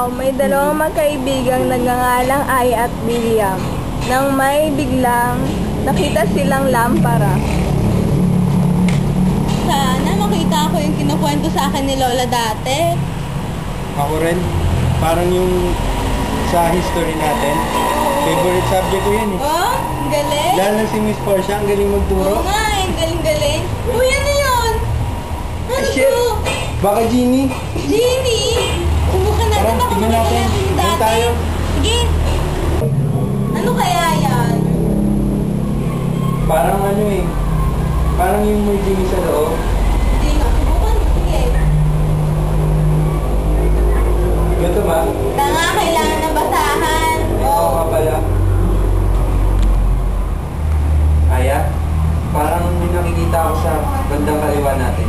araw, may dalawang magkaibigang nagngangalang Ai at William nang may biglang nakita silang lampara. Sana makita ko yung kinukwento sa akin ni Lola dati. Ako rin, parang yung sa history natin, favorite subject ko yan eh. Oh, ang galing. Lalo si Miss Portia, ang galing magturo. Oo nga, ang galing-galing. Uy, ano yun? Ano Shit. to? Baka Genie? Genie! Subukan natin Parang baka tingnan natin. natin yung Tingnan dati. tayo. Sige. Ano kaya yan? Parang ano eh, parang yung may Genie sa loob. Hindi nga, subukan. Sige. Ito ba? Tanga, kailangan na basahan. Oo nga pala. Aya, parang may nakikita ako sa bandang kaliwa natin.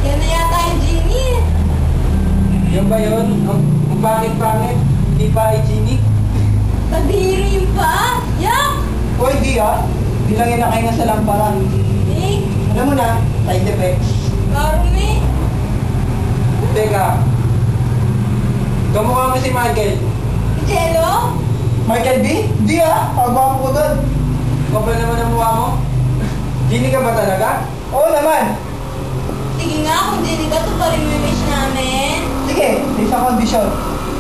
Yan na yata yung Genie. Yan ba yun? Ang pangit-pangit. Hindi pa ay Genie? Kadiri pa. Yak! O hindi ah. Hindi lang yan nakahinga sa lamparan. Eh, Alam mo na, side effects. marumi. Teka. Kamukha mo si Michael. Jello? Michael B? Hindi ah. Pagbago ko doon. Kapal naman ang mukha mo. Genie ka ba talaga? Oo naman. Sige nga, kung Genie ka, tuparin mo yung wish namin. Sige, may isang kondisyon.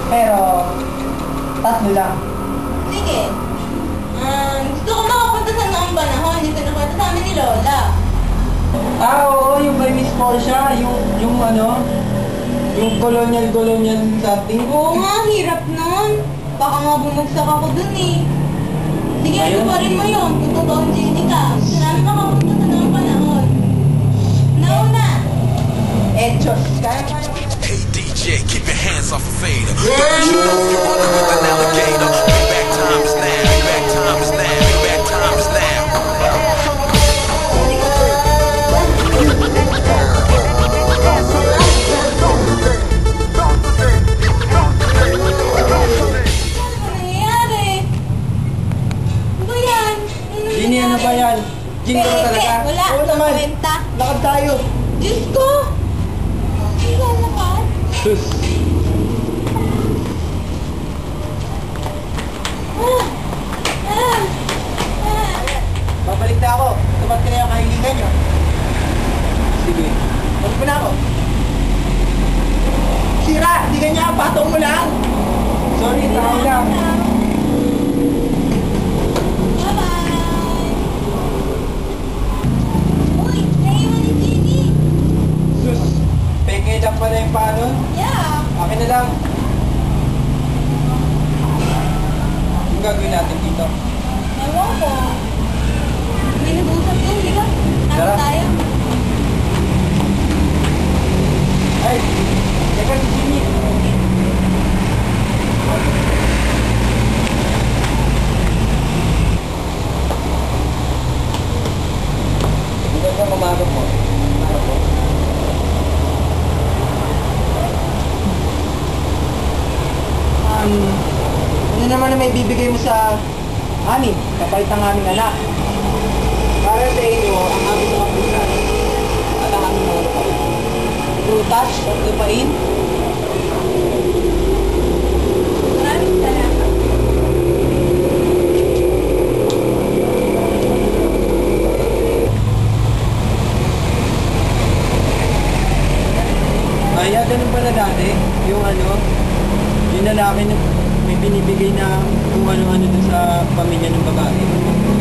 Pero, tatlo lang. Sige. Gusto ko makapunta sa noong panahon. Yung kinukwento sa amin ni Lola. Ah, oo, yung kay Miss Portia, yung ano, yung colonial something. Oo nga, hirap nun. Baka nga bumagsak ako dun eh. Sige, Ayun. tuparin mo yun. Kung totoong Genie ka. Gusto namin makapunta sa noong panahon. Nauna! Diyos, kaya. Hey DJ, keep your hands off a fader. Don't you know you're running with an alligator? Back time is now, back time is now, back time is now. Ano nangyayari? Ano ba yan? Genie, ano ba yan? Genie ka ba talaga? Wala, Oo naman. kwenta. Lakad tayo. Diyos ko! Hindi ka lakad. Sus. Ah! Ah! Ah! Babalik na ako. Tapat ka na yung kahilingan nyo. Sige. Balik mo na ako. Sira! Di ganyan. Patong mo lang. Sorry, tao lang. Bye-bye! Uy! Naiwan ni Genie! Sus. Peke lang pala yung paano. Yeah! Akin na lang. Yung gagawin natin dito. Ewan ko. Hindi nag-uusap yun, di ba? Ano Tara. tayo? Ay! Teka si Genie. Hindi ka mamagod mo. Mamagod mo. Ano naman na may bibigay mo sa amin, kapalit ng aming anak? Para sa inyo, ang aming mga prutas at ang aming mga lupain. Prutas at lupain? Maraming salamat. Ay, ganun pala dati, yung ano, yung lalaki na may binibigay na kung ano-ano dun sa pamilya ng babae.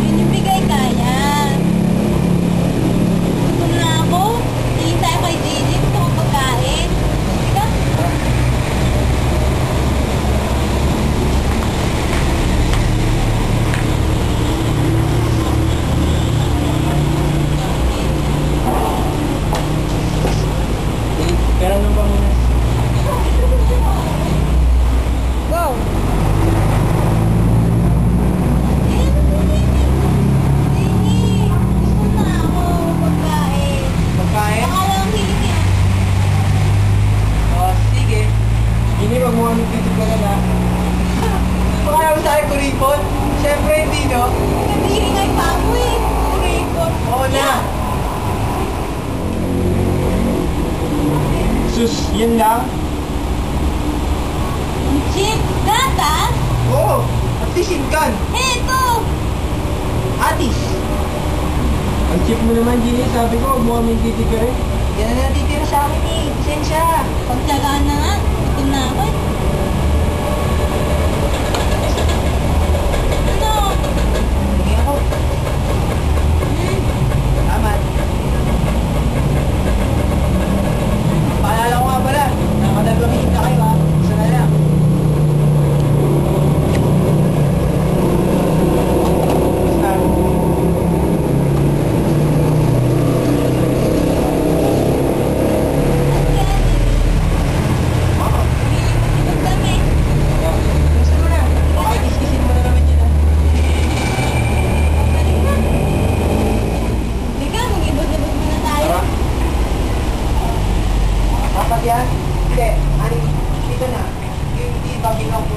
Binibigay kaya. Gutom na ako. Tingin tayo kay Genie. Gusto ko pagkain. Sige. Pero nung pa muna. Go! Eh, ano po yun? Yun lang? Chip, gata? Oo, at least yun kan. Eto! Atis. Ang cheap mo naman, Gini. Sabi ko, huwag mo kami titikarin. Yan na natitira sa akin eh. Pasensya. Pagtsagaan na nga. Ito na ako eh. Ano? Hindi ako. Salamat. Paalala ko nga pala, nakadalawang na kayo ha. Isa na lang. Basta. Magdami. Gusto mo na. Baka kiskisin mo na naman yun ha. Teka, mag-ibot-ibot muna tayo. Tara. Dapat yan? Hindi. Ani, dito na. Yung ibang ginawa ko.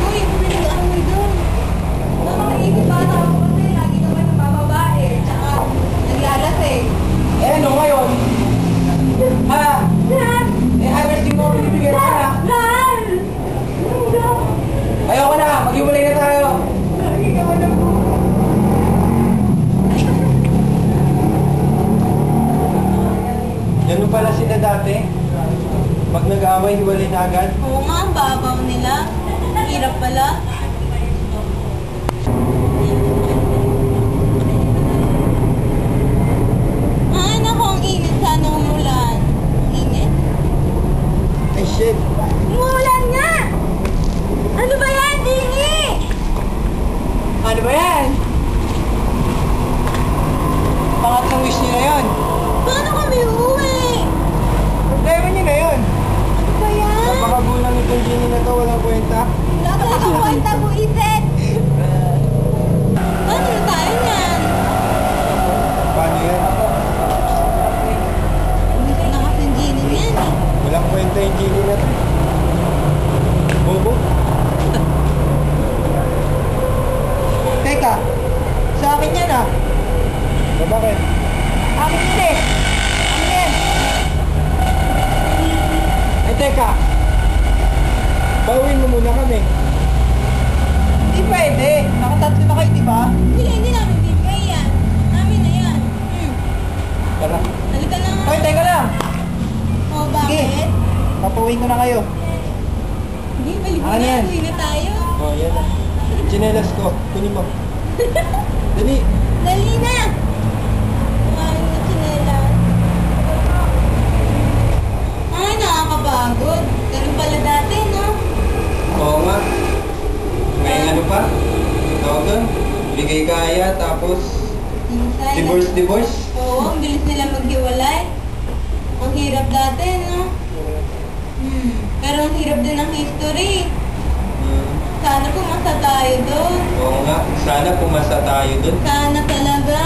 Uy, pinag-aaway doon. Nakakaisip ba ako kasi lagi naman nabababae. Tsaka naglalasing. Eh, ano ngayon? Ha? Eh, harvesting mo, binibigyan ka na. Ayoko na, mag-iwalay na tayo. Ganun pala sila dati. Pag nag-away, hiwalay na agad. Oo nga, ang babaw nila. Hirap pala. Ay, naku, ang init. Sana umulan. Init. Ay, shit. Umulan nga! Ano ba yan, Dini? Ano ba yan? Pangatlong wish nila yun. Paano kami uuwi? Problema nyo na yun. Ano ba yan? Napakabulang itong Gini na to, walang kwenta. Wala ka sa kwenta, buisit! Paano na tayo niyan? Paano yan? Hindi na kasi ang Gini niyan eh. Walang kwenta yung Gini na to. Bobo. Teka, sa akin yan ah. Bakit? Akin yun eh. Akin yan. Eh, teka. Bawin mo muna kami. Hindi pwede. Nakatatlo na kayo, di ba? Hindi namin bibigay yan. Namin na yan. Tara. Halika na nga. Hoy, teka lang. Oh, bakit? Papuwing ko na kayo. Hindi, balik Ano na. yan? Uwi na tayo. Oh, yan na. Chinelas ko. Kunin mo. Dali. Dali na! Kumain na chinelas. Ay, nakakapagod. Ganun pala dati, no? Oo nga. Ngayon ano pa? Tawag doon? Bigay kaya, tapos Inside. divorce. Oo, ang bilis nila maghiwalay. Ang hirap dati, no? Pero ang hirap din ng history. Sana pumasa tayo doon. Oo nga. Sana pumasa tayo doon. Sana talaga.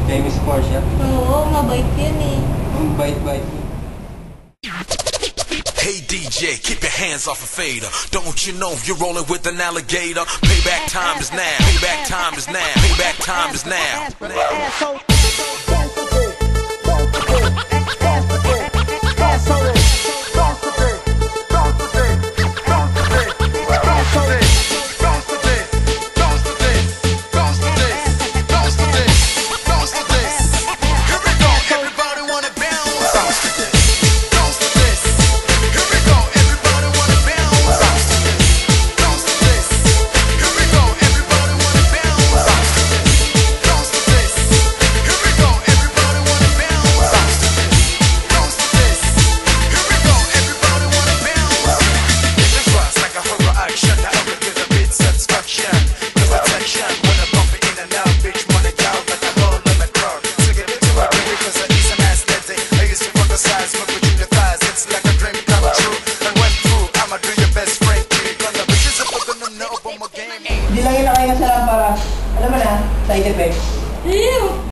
Kay Miss Portia. Oo, mabait yun eh. Ang bait-bait. Hey DJ, keep your hands off a fader. Don't you know you're rolling with an alligator? Payback time is now. Payback time is now. Payback time is now.